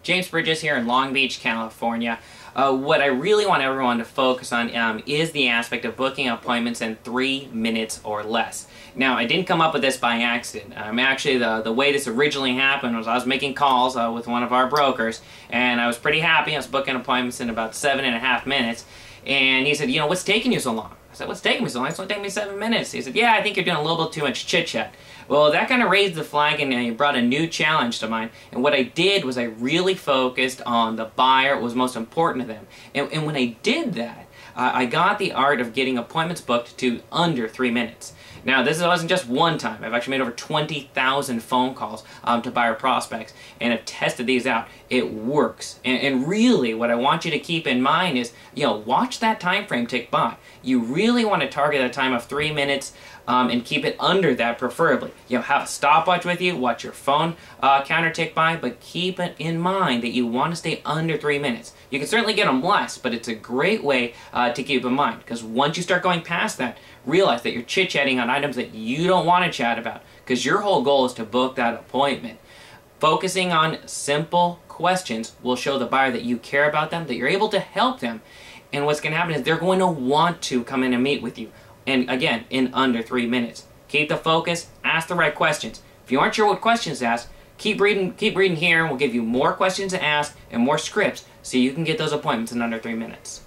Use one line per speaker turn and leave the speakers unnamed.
James Bridges here in Long Beach, California. What I really want everyone to focus on is the aspect of booking appointments in 3 minutes or less. Now, I didn't come up with this by accident. Actually, the way this originally happened was I was making calls with one of our brokers, and I was pretty happy. I was booking appointments in about 7.5 minutes, and he said, you know, what's taking you so long? I said, what's taking me so long? It's only taking me 7 minutes. He said, yeah, I think you're doing a little bit too much chit-chat. Well, that kind of raised the flag and it brought a new challenge to mind. And what I did was I really focused on the buyer, what was most important to them. And when I did that, I got the art of getting appointments booked to under 3 minutes. Now, this wasn't just one time. I've actually made over 20,000 phone calls to buyer prospects, and I've tested these out. It works. And really, what I want you to keep in mind is, watch that time frame tick by. You really want to target a time of 3 minutes and keep it under that, preferably. Have a stopwatch with you, watch your phone counter tick by, but keep it in mind that you want to stay under 3 minutes. You can certainly get them less, but it's a great way to keep in mind, because once you start going past that, realize that you're chit-chatting on items that you don't want to chat about, because your whole goal is to book that appointment. Focusing on simple questions will show the buyer that you care about them, that you're able to help them, and what's going to happen is they're going to want to come in and meet with you. And again, in under 3 minutes. Keep the focus, ask the right questions. If you aren't sure what questions to ask, keep reading here, and we'll give you more questions to ask and more scripts so you can get those appointments in under 3 minutes.